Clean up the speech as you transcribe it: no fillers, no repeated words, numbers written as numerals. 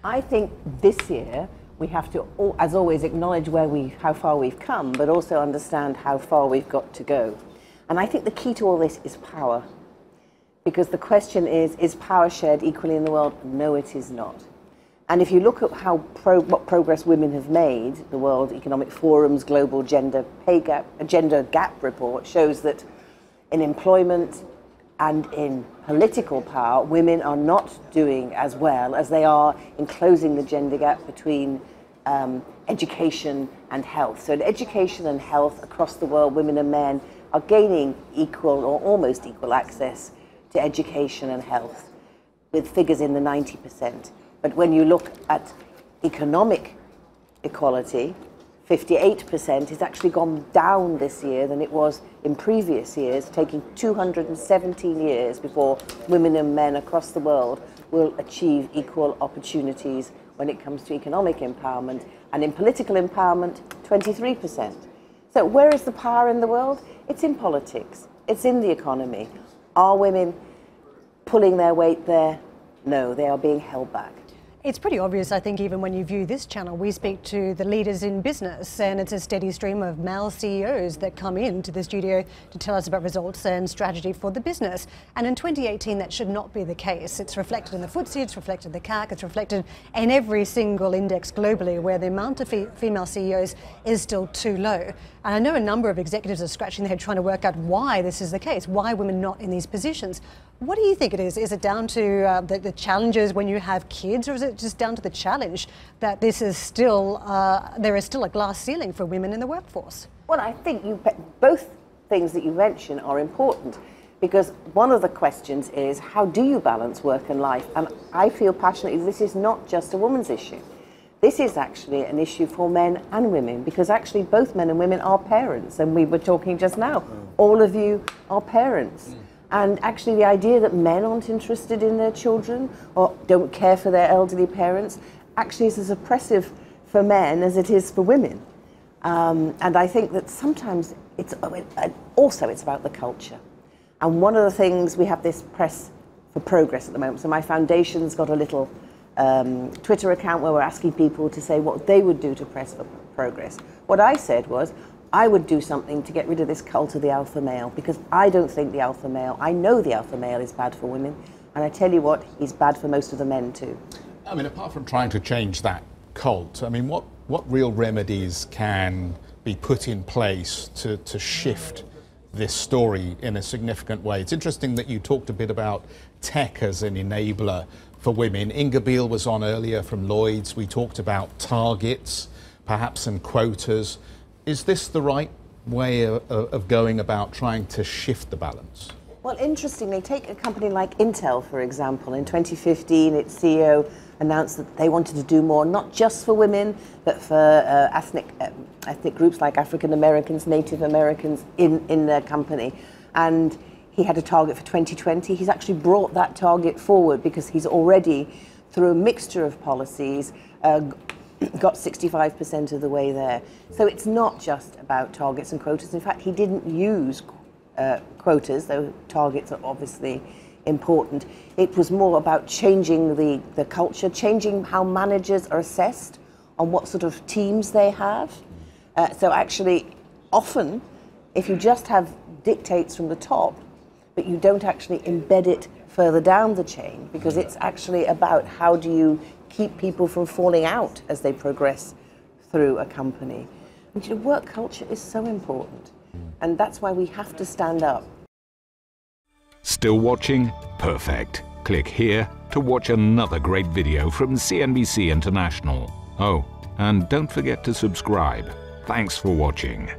I think this year we have to, as always, acknowledge how far we've come, but also understand how far we've got to go. And I think the key to all this is power. Because the question is power shared equally in the world? No, it is not. And if you look at what progress women have made, the World Economic Forum's Global Gender Gap report shows that in employment and in political power, women are not doing as well as they are in closing the gender gap between education and health. So in education and health across the world, women and men are gaining equal or almost equal access to education and health, with figures in the 90%. But when you look at economic equality, 58% has actually gone down this year than it was in previous years, taking 217 years before women and men across the world will achieve equal opportunities when it comes to economic empowerment. And in political empowerment, 23%. So where is the power in the world? It's in politics. It's in the economy. Are women pulling their weight there? No, they are being held back. It's pretty obvious, I think, even when you view this channel, we speak to the leaders in business, and it's a steady stream of male CEOs that come into the studio to tell us about results and strategy for the business. And in 2018, that should not be the case. It's reflected in the FTSE, it's reflected in the CAC, it's reflected in every single index globally where the amount of female CEOs is still too low. And I know a number of executives are scratching their head trying to work out why this is the case, why women not in these positions. What do you think it is? Is it down to the challenges when you have kids, or is it just down to the challenge that this is still, there is still a glass ceiling for women in the workforce? Well, I think both things that you mention are important, because one of the questions is, how do you balance work and life? And I feel passionately this is not just a woman's issue. This is actually an issue for men and women, because actually both men and women are parents, and we were talking just now, all of you are parents. And actually the idea that men aren't interested in their children or don't care for their elderly parents actually is as oppressive for men as it is for women. And I think that sometimes it's about the culture. And one of the things, we have this Press for Progress at the moment. So my foundation's got a little Twitter account where we're asking people to say what they would do to press for progress. What I said was, I would do something to get rid of this cult of the alpha male, because I don't think the alpha male, I know the alpha male is bad for women, and I tell you what, he's bad for most of the men too. I mean, apart from trying to change that cult, I mean, what real remedies can be put in place to shift this story in a significant way? It's interesting that you talked a bit about tech as an enabler for women. Inga Beale was on earlier from Lloyd's. We talked about targets, perhaps some quotas. Is this the right way of going about trying to shift the balance? Well, interestingly, take a company like Intel, for example. In 2015, its CEO announced that they wanted to do more, not just for women, but for ethnic groups like African Americans, Native Americans in their company. And he had a target for 2020. He's actually brought that target forward because he's already, through a mixture of policies, got 65% of the way there. So it's not just about targets and quotas. In fact, he didn't use quotas, though targets are obviously important. It was more about changing the culture, changing how managers are assessed on what sort of teams they have. So actually, often, if you just have dictates from the top, but you don't actually embed it further down the chain, because it's actually about how do you keep people from falling out as they progress through a company. And you know, work culture is so important, and that's why we have to stand up. Still watching? Perfect. Click here to watch another great video from CNBC International. Oh, and don't forget to subscribe. Thanks for watching.